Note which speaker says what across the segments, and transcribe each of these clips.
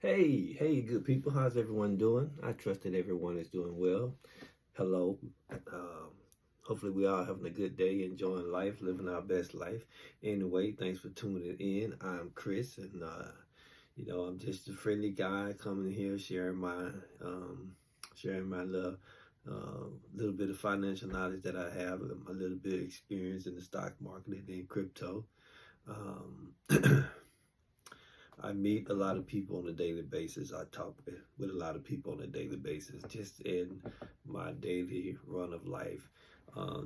Speaker 1: Hey, good people. How's everyone doing? I trust that everyone is doing well. Hello. Um, Hopefully, we all having a good day, enjoying life, living our best life. Anyway, thanks for tuning in. I'm Chris, and I'm just a friendly guy coming here, sharing my little bit of financial knowledge that I have, and my little bit of experience in the stock market and in crypto. Um, I meet a lot of people on a daily basis. I talk with a lot of people on a daily basis, just in my daily run of life.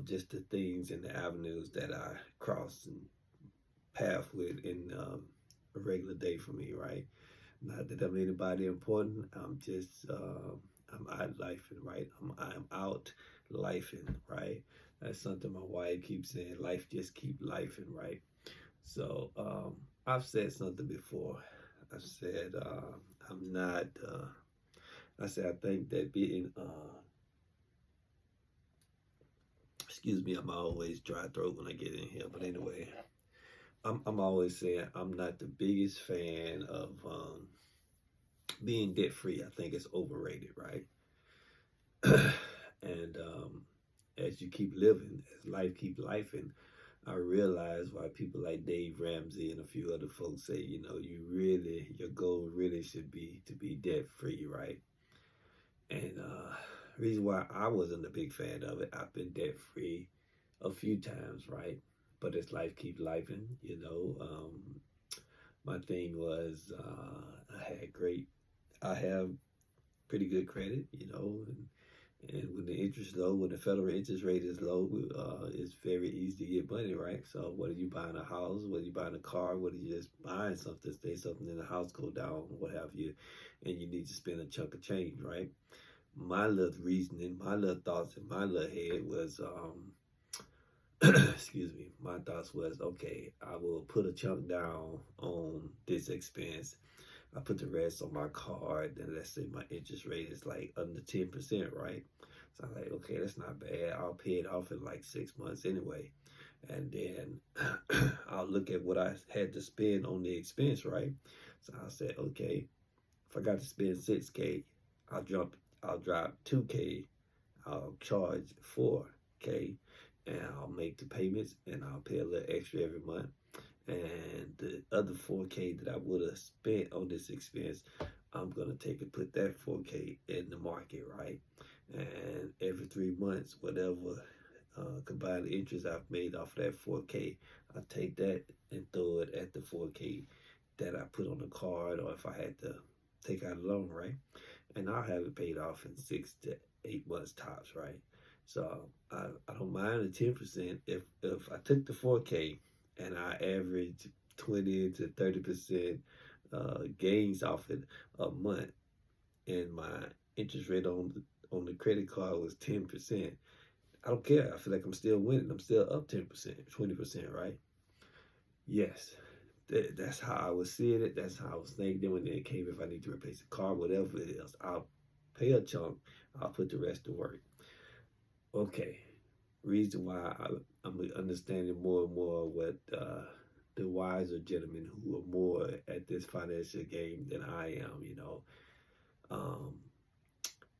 Speaker 1: Just the things and the avenues that I cross and path with in a regular day for me, right? Not that I'm anybody important. I'm out lifing, right? I'm out lifing, right? That's something my wife keeps saying. Life just keep lifing, right? So I've said something before. I said I'm not. I said I think that being. Excuse me. I'm always dry throat when I get in here. But anyway, I'm always saying I'm not the biggest fan of being debt free. I think it's overrated, right? And as you keep living, as life keep lifing, I realize why people like Dave Ramsey and a few other folks say, your goal really should be to be debt free, right? And reason why I wasn't a big fan of it, I've been debt free a few times, right? But as life keep lifing. My thing was I have pretty good credit, and when the interest low, when the federal interest rate is low, it's very easy to get money, right? So whether you buying a house, whether you buying a car, whether you just buying something, say something in the house go down, what have you, and you need to spend a chunk of change, right? My little reasoning, my little thoughts in my little head was, excuse me, my thoughts was, okay, I will put a chunk down on this expense. I put the rest on my card, and let's say my interest rate is like under 10%, right? So I'm like, okay, that's not bad. I'll pay it off in like 6 months anyway. And then I'll look at what I had to spend on the expense, right? So I said, okay, if I got to spend 6K, I'll drop 2K, I'll charge 4K, and I'll make the payments and I'll pay a little extra every month. And the other 4K that I would have spent on this expense, I'm gonna take and put that 4K in the market, right? And every 3 months, whatever combined interest I've made off that 4K, I take that and throw it at the 4K that I put on the card, or if I had to take out a loan, right? And I'll have it paid off in 6 to 8 months tops, right? So I don't mind the 10% if I took the 4K and I average 20 to 30% gains off it a month, and my interest rate on the credit card was 10%. I don't care. I feel like I'm still winning. I'm still up 10%, 20%, right? Yes. That's how I was seeing it. That's how I was thinking. Then when it came, if I need to replace the car, whatever it is, I'll pay a chunk. I'll put the rest to work. Okay. Reason why I'm understanding more and more what the wiser gentlemen who are more at this financial game than I am, Um,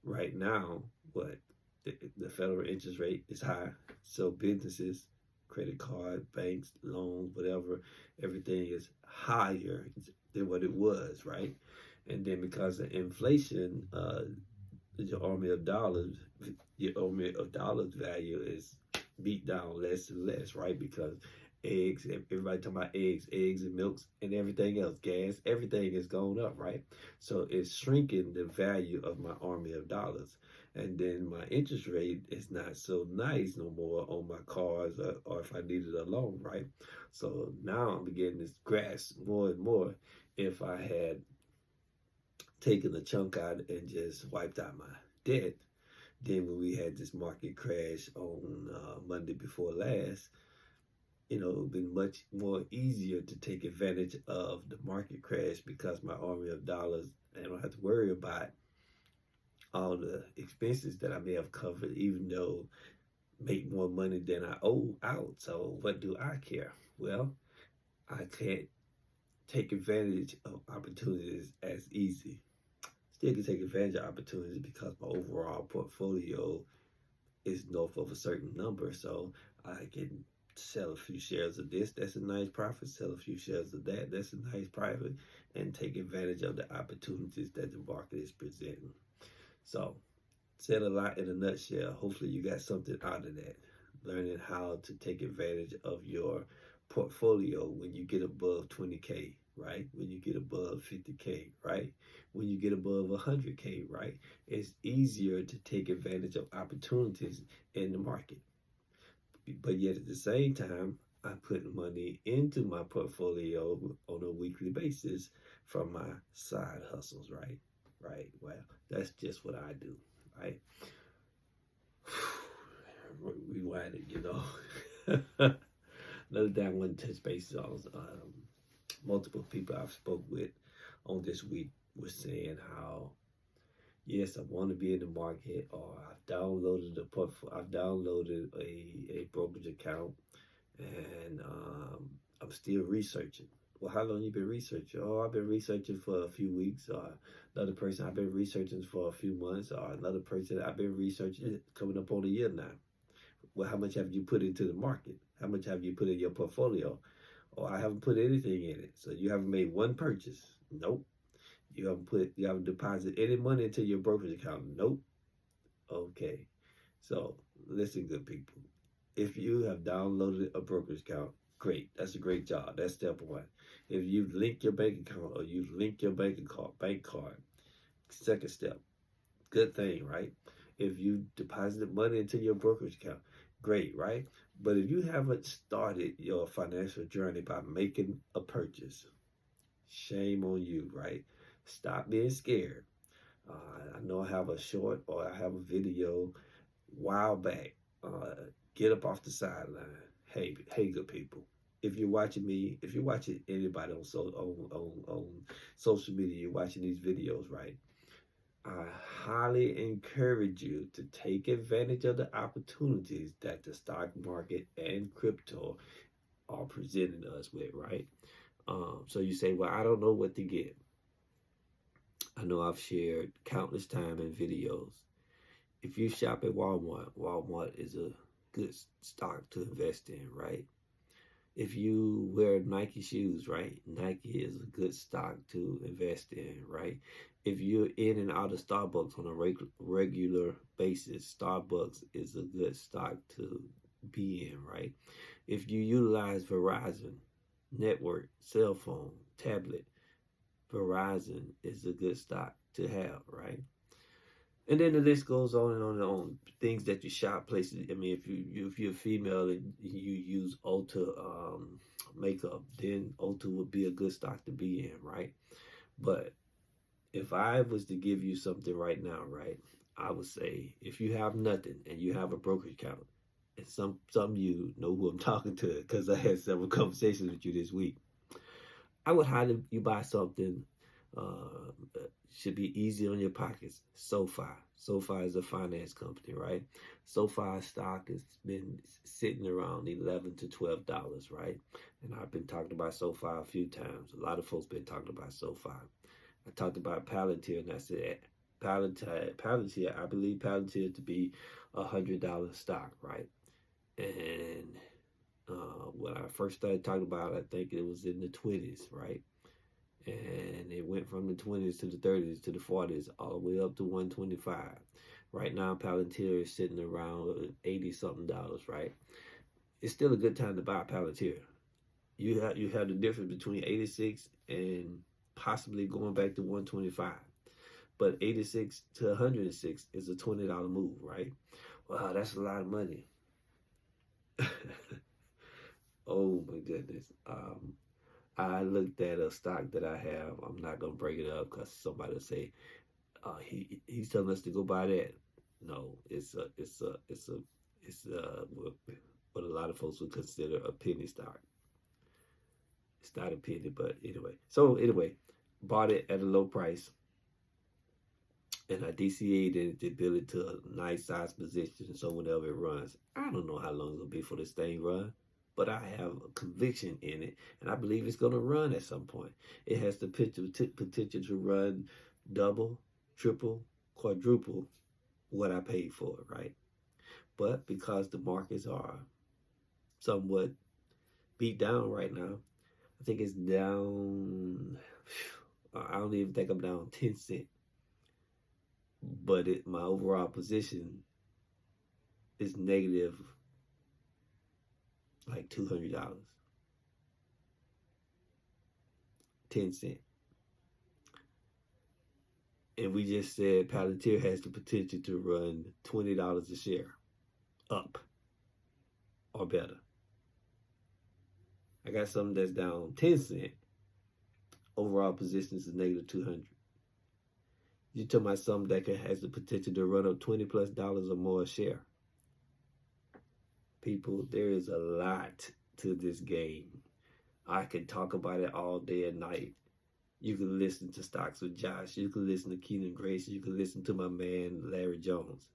Speaker 1: right now, what the federal interest rate is high, so businesses, credit card, banks, loans, whatever, everything is higher than what it was, right? And then because of inflation, your army of dollars, your army of dollars value is beat down less and less, right? Because eggs, everybody talking about eggs and milks and everything else, gas, everything is going up, right? So it's shrinking the value of my army of dollars. And then my interest rate is not so nice no more on my cars, or if I needed a loan, right? So now I'm beginning to grasp more and more. If I had taken a chunk out and just wiped out my debt, then when we had this market crash on Monday before last, it would have been much more easier to take advantage of the market crash because my army of dollars, I don't have to worry about all the expenses that I may have covered, even though make more money than I owe out. So what do I care? Well, I can't take advantage of opportunities as as easy. Still can take advantage of opportunities because my overall portfolio is north of a certain number. So I can sell a few shares of this, that's a nice profit. Sell a few shares of that, that's a nice profit. And take advantage of the opportunities that the market is presenting. So, said a lot in a nutshell. Hopefully you got something out of that. Learning how to take advantage of your portfolio when you get above 20K, right? When you get above 50K, right? When you get above 100K, right? It's easier to take advantage of opportunities in the market. But yet at the same time, I put money into my portfolio on a weekly basis from my side hustles, right? Right. Well, that's just what I do, right? Rewind it, you know. Another thing I want to touch base on, multiple people I've spoke with on this week was saying how, yes, I want to be in the market, or I've downloaded a brokerage account, and I'm still researching. Well, how long you been researching? Oh, I've been researching for a few weeks. Or another person, I've been researching for a few months. Or another person, I've been researching coming up on a year now. Well, how much have you put into the market? How much have you put in your portfolio? Oh, I haven't put anything in it. So you haven't made one purchase? Nope. You haven't deposited any money into your brokerage account? Nope. Okay. So listen, good people. If you have downloaded a brokerage account, great. That's a great job. That's step one. If you've linked your bank account or you've linked your bank card, second step. Good thing, right? If you deposited money into your brokerage account, great, right? But if you haven't started your financial journey by making a purchase, shame on you, right? Stop being scared. I know I have a short or I have a video a while back. Get up off the sideline. Hey, good people. If you're watching me, if you're watching anybody on social media, you're watching these videos, right? I highly encourage you to take advantage of the opportunities that the stock market and crypto are presenting us with, right? So you say, well, I don't know what to get. I know I've shared countless times in videos. If you shop at Walmart, Walmart is a good stock to invest in, right? If you wear Nike shoes, right? Nike is a good stock to invest in, right? If you're in and out of Starbucks on a regular basis, Starbucks is a good stock to be in, right? If you utilize Verizon network, cell phone, tablet, Verizon is a good stock to have, right? And then the list goes on and on and on. Things that you shop, places. I mean, if you're a female and you use Ulta makeup, then Ulta would be a good stock to be in, right? But if I was to give you something right now, right, I would say if you have nothing and you have a brokerage account, and some of you know who I'm talking to because I had several conversations with you this week, I would highly you buy something. Should be easy on your pockets. SoFi. SoFi is a finance company, right? SoFi stock has been sitting around $11 to $12, right? And I've been talking about SoFi a few times. A lot of folks been talking about SoFi. I talked about Palantir, and I said Palantir. I believe Palantir to be $100 stock, right? And when I first started talking about it, I think it was in the 20s, right? And it went from the 20s to the 30s to the 40s, all the way up to 125. Right now, Palantir is sitting around 80 something dollars, right? It's still a good time to buy Palantir. You have the difference between 86 and possibly going back to 125. But 86 to 106 is a $20 move, right? Wow, that's a lot of money. Oh my goodness. I looked at a stock that I have. I'm not gonna break it up because somebody will say he's telling us to go buy that. No, it's what a lot of folks would consider a penny stock. It's not a penny, but anyway. So anyway, bought it at a low price, and I DCA'd it to build it to a nice size position. So whenever it runs, I don't know how long it'll be for this thing run, but I have a conviction in it, and I believe it's going to run at some point. It has the potential to run double, triple, quadruple what I paid for it, right? But because the markets are somewhat beat down right now, I think it's down. I don't even think I'm down 10 cents. But my overall position is negative like $200. 10 cents. And we just said Palantir has the potential to run $20 a share up or better. I got something that's down 10 cents. Overall positions is negative 200. You talking about something that has the potential to run up $20+ or more a share. People, there is a lot to this game. I can talk about it all day and night. You can listen to Stocks with Josh. You can listen to Keenan Grace. You can listen to my man, Larry Jones.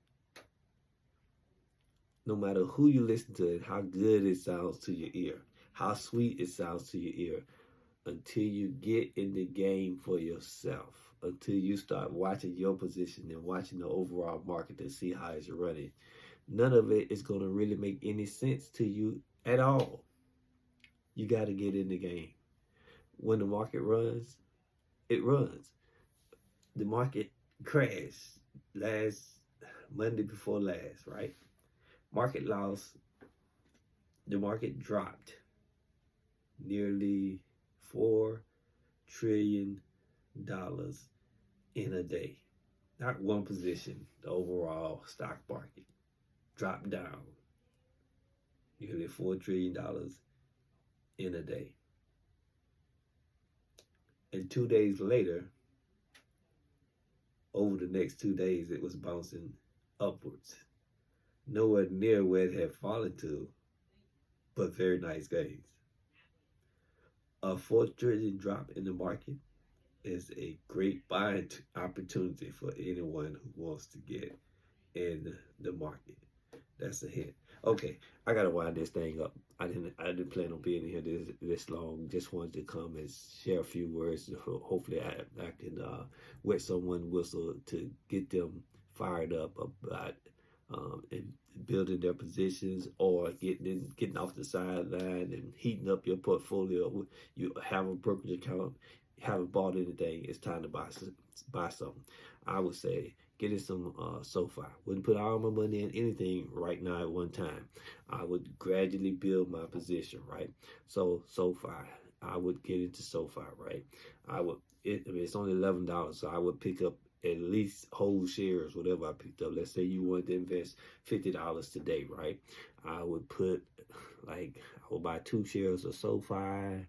Speaker 1: No matter who you listen to and how good it sounds to your ear, how sweet it sounds to your ear, until you get in the game for yourself, until you start watching your position and watching the overall market to see how it's running, none of it is going to really make any sense to you at all. You got to get in the game. When the market runs, it runs. The market crashed last Monday before last, right? Market lost. The market dropped nearly $4 trillion in a day. Not one position, the overall stock market dropped down nearly $4 trillion in a day. And 2 days later, over the next 2 days, it was bouncing upwards. Nowhere near where it had fallen to, but very nice gains. A $4 trillion drop in the market is a great buying opportunity for anyone who wants to get in the market. That's a hint. Okay, I gotta wind this thing up. I didn't plan on being here this long. Just wanted to come and share a few words. Hopefully, I can wet someone's whistle to get them fired up about and building their positions, or getting off the sideline and heating up your portfolio. You have a brokerage account, haven't bought anything, it's time to buy something. I would say get in some SoFi. Wouldn't put all my money in anything right now at one time. I would gradually build my position, right? So SoFi, I would get into SoFi, right? It's only $11, so I would pick up at least whole shares, whatever I picked up. Let's say you wanted to invest $50 today, right? I would buy 2 shares of SoFi.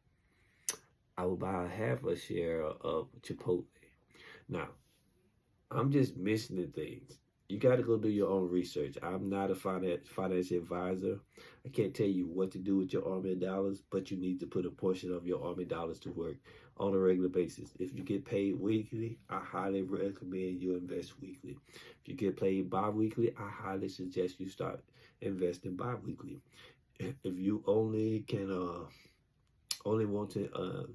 Speaker 1: I would buy half a share of Chipotle. Now, I'm just mentioning things. You got to go do your own research. I'm not a financial advisor. I can't tell you what to do with your army of dollars, but you need to put a portion of your army dollars to work on a regular basis. If you get paid weekly, I highly recommend you invest weekly. If you get paid bi-weekly, I highly suggest you start investing bi-weekly. If you only want to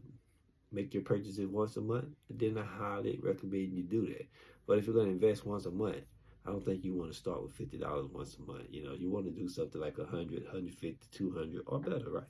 Speaker 1: make your purchases once a month, then I highly recommend you do that. But if you're going to invest once a month, I don't think you want to start with $50 once a month. You know, you want to do something like 100, 150, 200 or better, right?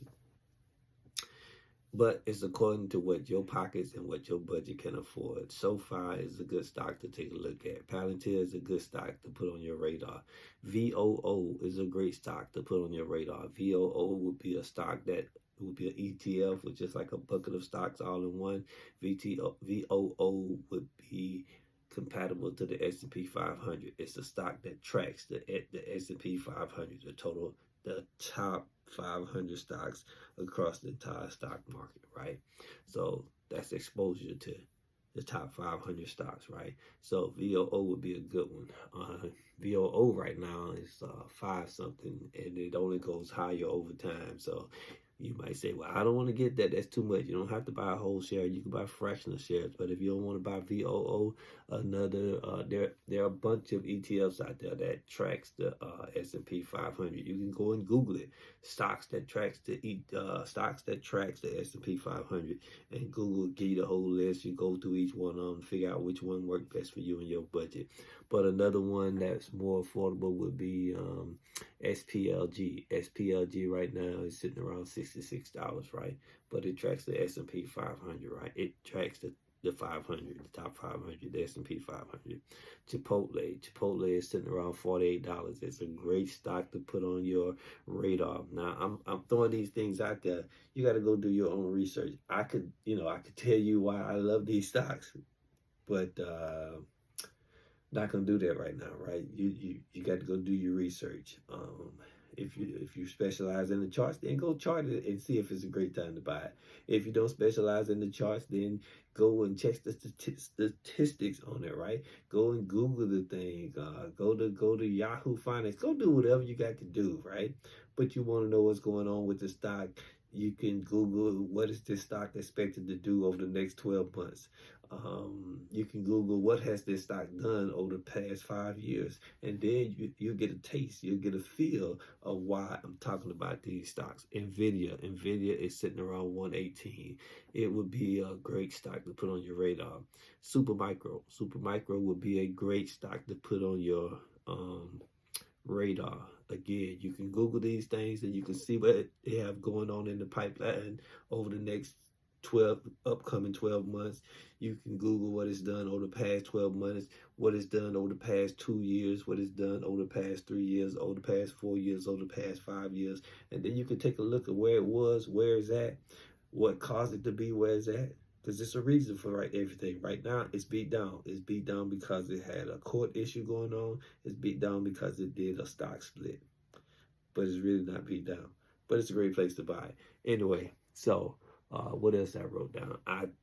Speaker 1: But it's according to what your pockets and what your budget can afford. SoFi is a good stock to take a look at. Palantir is a good stock to put on your radar. VOO is a great stock to put on your radar. VOO would be a stock that would be an ETF with just like a bucket of stocks all in one. VOO would be compatible to the S&P 500. It's a stock that tracks the S&P 500, the top 500 stocks across the entire stock market, right? So that's exposure to the top 500 stocks, right? So VOO would be a good one. VOO right now is 5 something, and it only goes higher over time. So You might say, well, I don't want to get that. That's too much. You don't have to buy a whole share. You can buy fractional shares. But if you don't want to buy VOO, there are a bunch of ETFs out there that tracks the S&P 500. You can go and Google it. Stocks that tracks the S&P 500, and Google give you the whole list. You go through each one of them, figure out which one worked best for you and your budget. But another one that's more affordable would be SPLG. SPLG right now is sitting around $66, right? But it tracks the S&P 500, right? It tracks the 500, the top 500, the S&P 500. Chipotle is sitting around $48. It's a great stock to put on your radar. Now, I'm throwing these things out there. You got to go do your own research. I could tell you why I love these stocks, but not gonna do that right now, right? You got to go do your research. If you specialize in the charts, then go chart it and see if it's a great time to buy it. If you don't specialize in the charts, then go and check the statistics on it, right? Go and Google the thing. Go to Yahoo Finance. Go do whatever you got to do, right? But you want to know what's going on with the stock. You can Google what is this stock expected to do over the next 12 months. You can Google what has this stock done over the past 5 years, and then you get a taste, you get a feel of why I'm talking about these stocks. Nvidia is sitting around 118. It would be a great stock to put on your radar. Supermicro would be a great stock to put on your radar. Again, you can Google these things and you can see what they have going on in the pipeline over the next upcoming 12 months. You can Google what it's done over the past 12 months, what it's done over the past 2 years, what it's done over the past 3 years, over the past 4 years, over the past 5 years. And then you can take a look at where it was, where it's at, what caused it to be where it's at. Because there's a reason for everything. Right now, it's beat down. It's beat down because it had a court issue going on. It's beat down because it did a stock split. But it's really not beat down. But it's a great place to buy. Anyway, so what else I wrote down?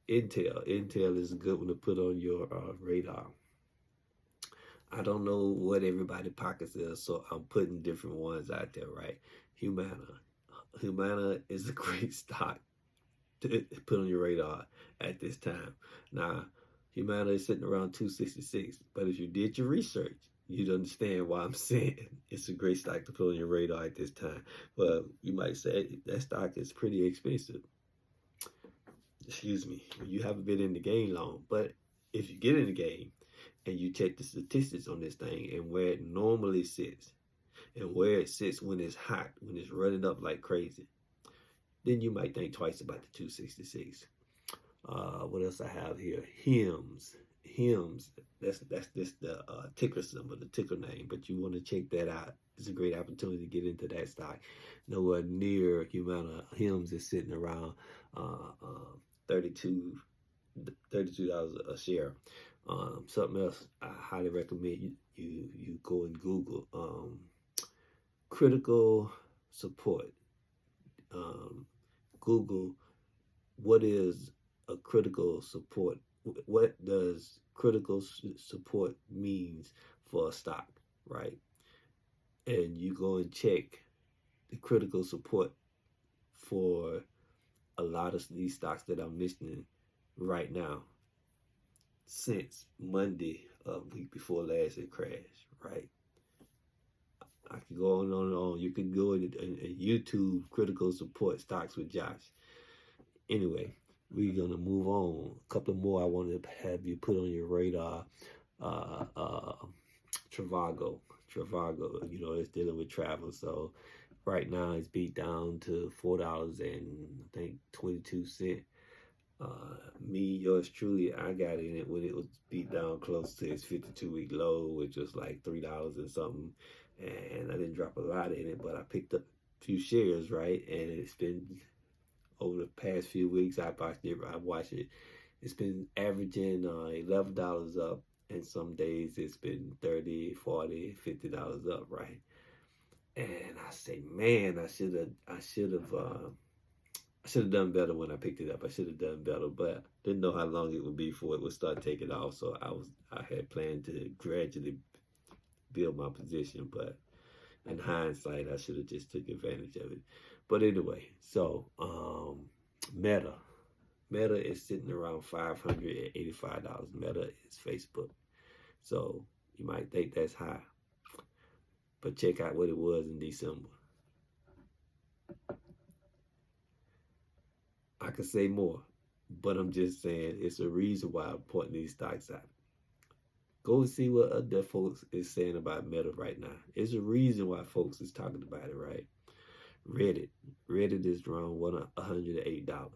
Speaker 1: Intel is a good one to put on your radar. I don't know what everybody's pockets is, so I'm putting different ones out there, right? Humana is a great stock to put on your radar at this time. Now, Humana is sitting around 266, but if you did your research, you'd understand why I'm saying it's a great stock to put on your radar at this time. Well, you might say that stock is pretty expensive. Excuse me, you haven't been in the game long, but if you get in the game and you check the statistics on this thing and where it normally sits and where it sits when it's hot, when it's running up like crazy, then you might think twice about the 266. What else I have here? HIMS, that's just the ticker symbol, the ticker name, but you want to check that out. It's a great opportunity to get into that stock. Nowhere near Humana. HIMS is sitting around $32 a share. Something else I highly recommend you go and Google critical support. Google what is a critical support. What does critical support means for a stock, right? And you go and check the critical support for a lot of these stocks that I'm mentioning right now since Monday of week before last it crashed, right? I can go on and on. You can go and YouTube critical support stocks with Josh. Anyway, we're going to move on. A couple more I want to have you put on your radar. Trivago, it's dealing with travel. So right now it's beat down to $4.22. Yours truly, I got in it when it was beat down close to its 52-week low, which was like $3 and something. And I didn't drop a lot in it, but I picked up a few shares, right? And it's been, over the past few weeks, I watched it. It's been averaging $11 up, and some days it's been $30, $40, $50 up, right? And I say, man, I should have done better when I picked it up. I should have done better, but didn't know how long it would be before it would start taking off. So I had planned to gradually build my position, but in hindsight, I should have just took advantage of it. But anyway, so Meta. Meta is sitting around $585. Meta is Facebook. So you might think that's high. But check out what it was in December. I could say more, but I'm just saying it's a reason why I'm pointing these stocks out. Go and see what other folks is saying about Meta right now. There's a reason why folks is talking about it, right? Reddit. Reddit is around $108.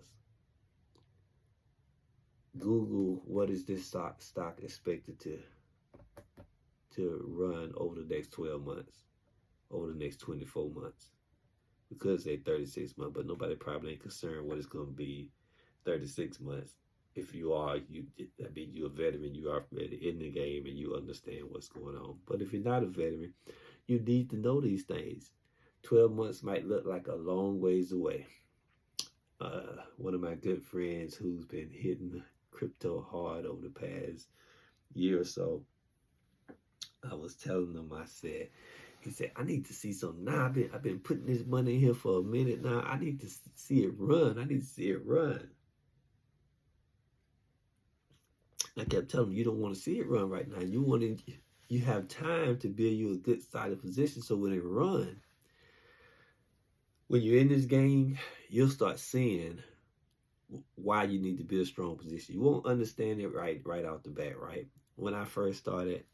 Speaker 1: Google, what is this stock expected to run over the next 12 months, over the next 24 months? We could say 36 months, but nobody probably ain't concerned what it's going to be 36 months. If you are, you're a veteran, you are in the game and you understand what's going on. But if you're not a veteran, you need to know these things. 12 months might look like a long ways away. One of my good friends who's been hitting crypto hard over the past year or so, I was telling him, he said, I need to see something now. I've been putting this money in here for a minute now. I need to see it run. I need to see it run. I kept telling him, you don't want to see it run right now. You have time to build you a good solid position so when it run, when you're in this game, you'll start seeing why you need to build a strong position. You won't understand it right off the bat, right? When I first started,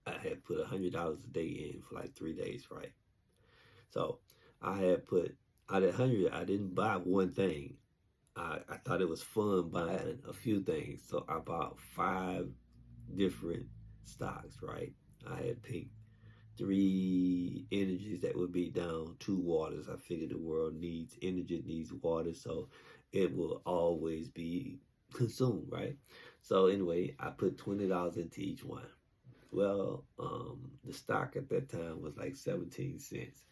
Speaker 1: I had put $100 a day in for like 3 days, right? So I had put out of 100, I didn't buy one thing. I thought it was fun buying a few things. So I bought 5 different stocks, right? I had picked 3 energies that would be down, 2 waters. I figured the world needs energy, needs water, so it will always be consumed, right? So anyway, I put $20 into each one. Well, the stock at that time was like 17 cents.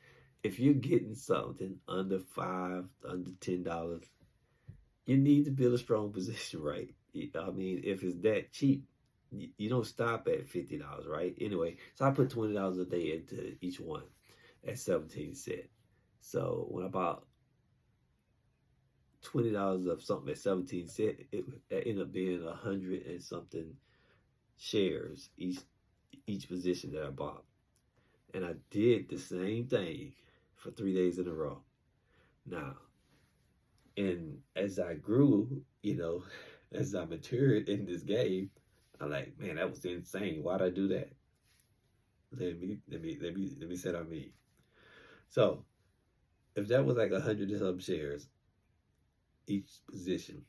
Speaker 1: If you're getting something under $5, under $10, you need to build a strong position, right? I mean, if it's that cheap, you don't stop at $50, right? Anyway, so I put $20 a day into each one at 17 cents. So when I bought $20 of something at 17 cents, it ended up being 100 and something shares each position that I bought. And I did the same thing for 3 days in a row. Now, and as I grew, as I matured in this game, I'm like, man, that was insane. Why'd I do that? Let me say what I mean. So if that was like 100 and some shares each position,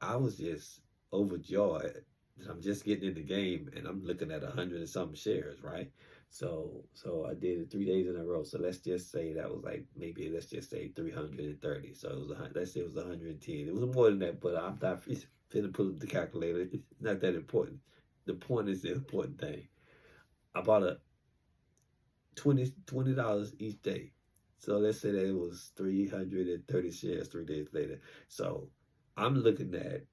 Speaker 1: I was just overjoyed that I'm just getting in the game and I'm looking at 100 and some shares, right? So I did it 3 days in a row. So let's just say that was like let's just say 330. So it was let's say it was 110. It was more than that, but I'm not finna pull up the calculator. It's not that important. The point is the important thing. I bought a $20 each day. So let's say that it was 330 shares 3 days later. So I'm looking at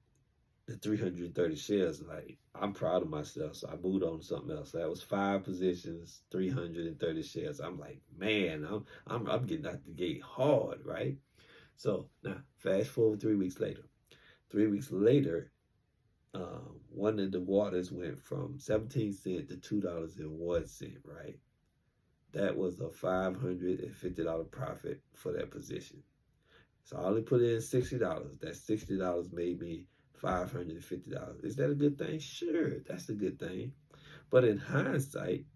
Speaker 1: the 330 shares, like, I'm proud of myself. So I moved on to something else. So that was 5 positions, 330 shares. I'm like, man, I'm getting out the gate hard, right? So now fast forward 3 weeks later. 3 weeks later, one of the waters went from 17 cents to $2.01, right? That was a $550 profit for that position. So I only put in $60. That $60 made me $550. Is that a good thing? Sure, that's a good thing. But in hindsight,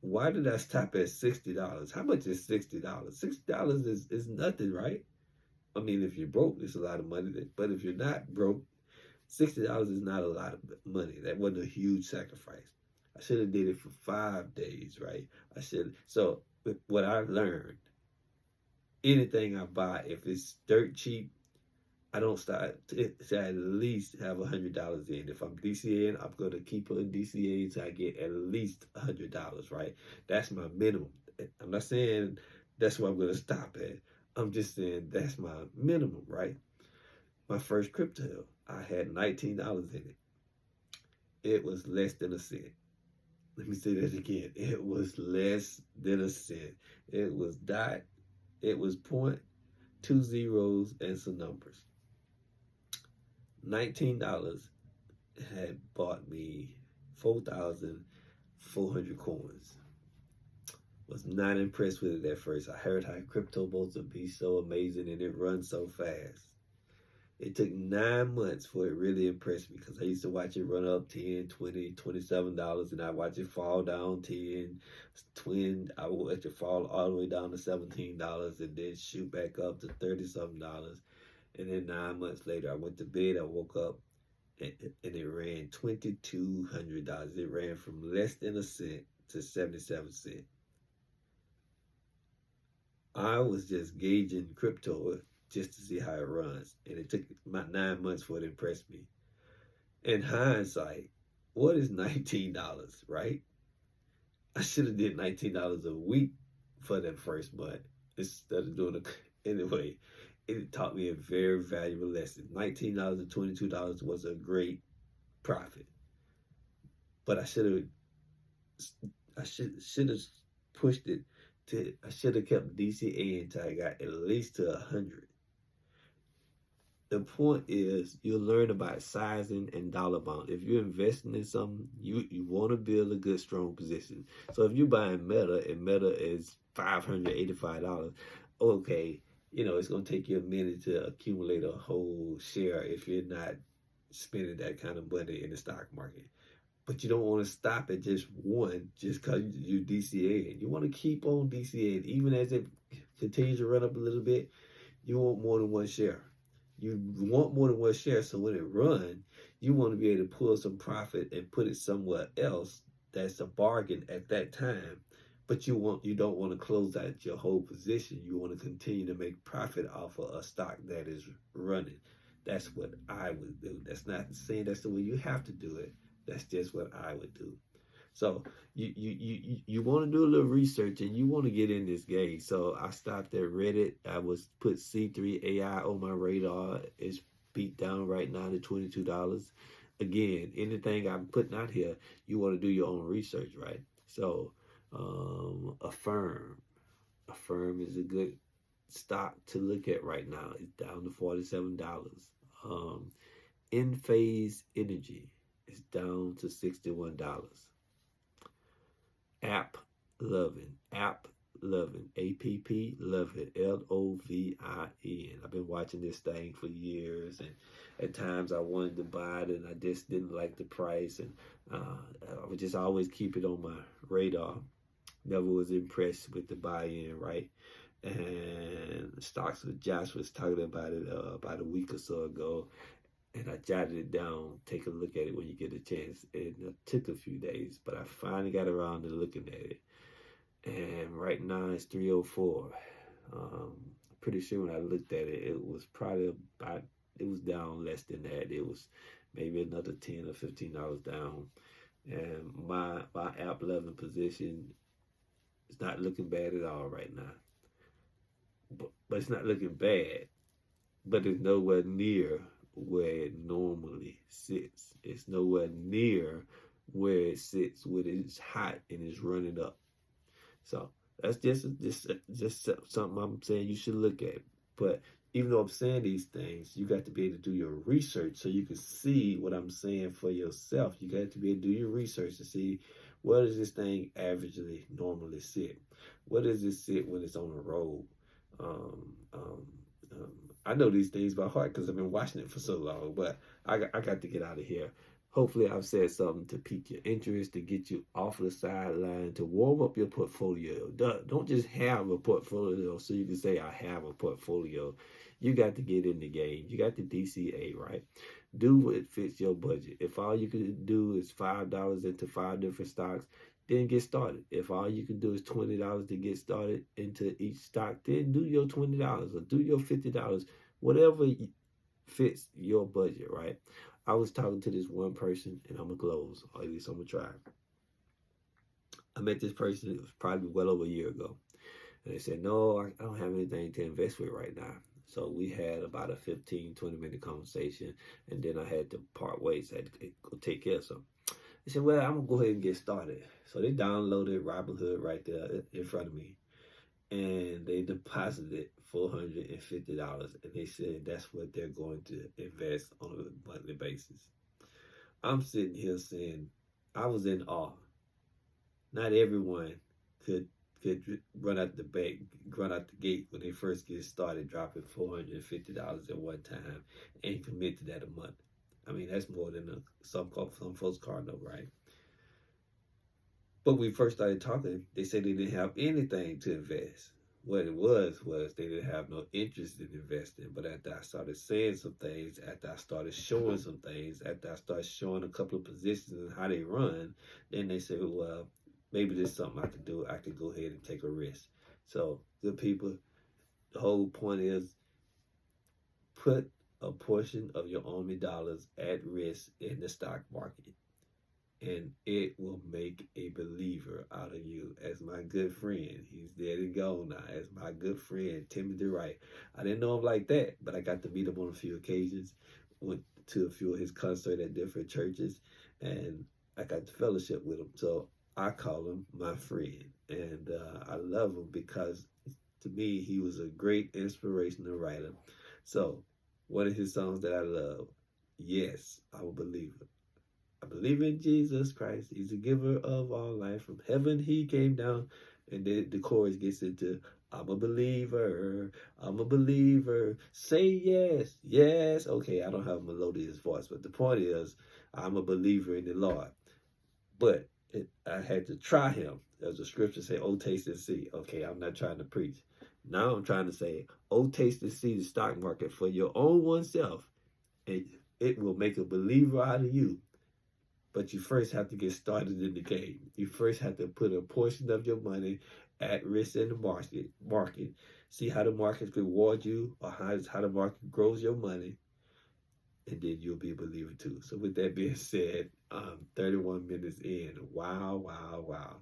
Speaker 1: why did I stop at $60? How much is $60? $60 is nothing, right? I mean, if you're broke, it's a lot of money. But if you're not broke, $60 is not a lot of money. That wasn't a huge sacrifice. I should have did it for 5 days, right? So what I learned, anything I buy, if it's dirt cheap, I don't start to at least have $100 in. If I'm DCAing, I'm going to keep on DCAing until I get at least $100, right? That's my minimum. I'm not saying that's what I'm going to stop at. I'm just saying that's my minimum, right? My first crypto, I had $19 in it. It was less than a cent. Let me say that again. It was less than a cent. It was It was point two zeros and some numbers. $19 had bought me 4,400 coins. Was not impressed with it at first. I heard how crypto supposed to be so amazing and it runs so fast. It took 9 months for it really impressed me because I used to watch it run up 10, 20, $27 and I watch it fall down 10, 20. I would watch it fall all the way down to $17 and then shoot back up to 30 something dollars. And then 9 months later, I went to bed, I woke up and it ran $2,200. It ran from less than a cent to 77 cents. I was just gauging crypto just to see how it runs. And it took about 9 months for it to impress me. In hindsight, what is $19, right? I should have did $19 a week for that first month instead of doing it. Anyway, it taught me a very valuable lesson. $19 and $22 was a great profit. But I should have pushed it to, I should have kept DCA until I got at least to 100. The point is, you'll learn about sizing and dollar amount. If you're investing in something, you want to build a good, strong position. So if you're buying Meta and Meta is $585, okay, it's going to take you a minute to accumulate a whole share if you're not spending that kind of money in the stock market. But you don't want to stop at just one just because you DCA. You want to keep on DCA. Even as it continues to run up a little bit, you want more than one share. You want more than one share, so when it runs, you want to be able to pull some profit and put it somewhere else that's a bargain at that time. But you don't want to close out your whole position. You want to continue to make profit off of a stock that is running. That's what I would do. That's not saying that's the way you have to do it. That's just what I would do. So you want to do a little research and you want to get in this game. So I stopped at Reddit. I was put C3 AI on my radar. It's beat down right now to $22. Again, anything I'm putting out here, you want to do your own research, right? So Affirm is a good stock to look at right now. It's down to $47. Enphase Energy is down to $61. App Lovin, APP Lovin, LOVIN. I've been watching this thing for years, and at times I wanted to buy it, and I just didn't like the price, and I would just always keep it on my radar. Never was impressed with the buy-in, right? And stocks with Josh was talking about it about a week or so ago, and I jotted it down. Take a look at it when you get a chance. It took a few days, but I finally got around to looking at it. And right now it's 304. Pretty sure when I looked at it, it was probably about, it was down less than that. It was maybe another $10 or $15 down. And my App Lovin position is not looking bad at all right now. But it's not looking bad, but it's nowhere near where it normally sits. It's nowhere near where it sits when it's hot and it's running up. So that's just something I'm saying you should look at. But even though I'm saying these things, you got to be able to do your research so you can see what I'm saying for yourself. You got to be able to do your research to see, where does this thing averagely normally sit? Where does it sit when it's on the road? I know these things by heart because I've been watching it for so long, but I got to get out of here. Hopefully I've said something to pique your interest, to get you off the sideline, to warm up your portfolio. Don't just have a portfolio so you can say, I have a portfolio. You got to get in the game. You got the DCA, right? Do what fits your budget. If all you can do is $5 into 5 different stocks, then get started. If all you can do is $20 to get started into each stock, then do your $20 or do your $50, whatever fits your budget, right? I was talking to this one person, and I'm going to close, or at least I'm going to try. I met this person, it was probably well over a year ago. And they said, no, I don't have anything to invest with right now. So we had about a 15, 20-minute conversation, and then I had to part ways. I had to go take care of something. They said, well, I'm going to go ahead and get started. So they downloaded Robinhood right there in front of me. and they deposited $450, and they said that's what they're going to invest on a monthly basis. I'm sitting here saying, I was in awe. Not everyone could run out the back, run out the gate when they first get started, dropping $450 at one time and commit to that a month. I mean, that's more than some folks' car note, right? But when we first started talking, they said they didn't have anything to invest. What it was they didn't have no interest in investing. But after I started saying some things, after I started showing some things, after I started showing a couple of positions and how they run, then they said, well, maybe there's something I could do. I could go ahead and take a risk. So, good people, the whole point is put a portion of your army dollars at risk in the stock market, and it will make a believer out of you. As my good friend, he's dead and gone now, as my good friend Timothy Wright. I didn't know him like that, but I got to meet him on a few occasions, went to a few of his concerts at different churches, and I got to fellowship with him. So I call him my friend, and I love him because to me he was a great inspirational writer. So one of his songs that I love, Yes, I'm a Believer. I believe in Jesus Christ. He's the giver of all life. From heaven he came down. And then the chorus gets into, I'm a believer. I'm a believer. Say yes. Yes. Okay, I don't have a melodious voice, but the point is, I'm a believer in the Lord. But I had to try him. As the scripture say, oh, taste and see. Okay, I'm not trying to preach. Now I'm trying to say, oh, taste and see the stock market for your own oneself. And it will make a believer out of you. But you first have to get started in the game. You first have to put a portion of your money at risk in the market. See how the market reward you, or how the market grows your money, and then you'll be a believer too. So with that being said, 31 minutes in. Wow, wow, wow.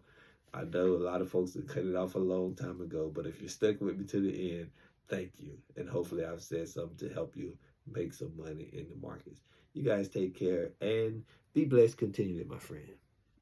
Speaker 1: I know a lot of folks have cut it off a long time ago, but if you're stuck with me to the end, thank you. And hopefully I've said something to help you make some money in the markets. You guys take care and be blessed continually, my friend.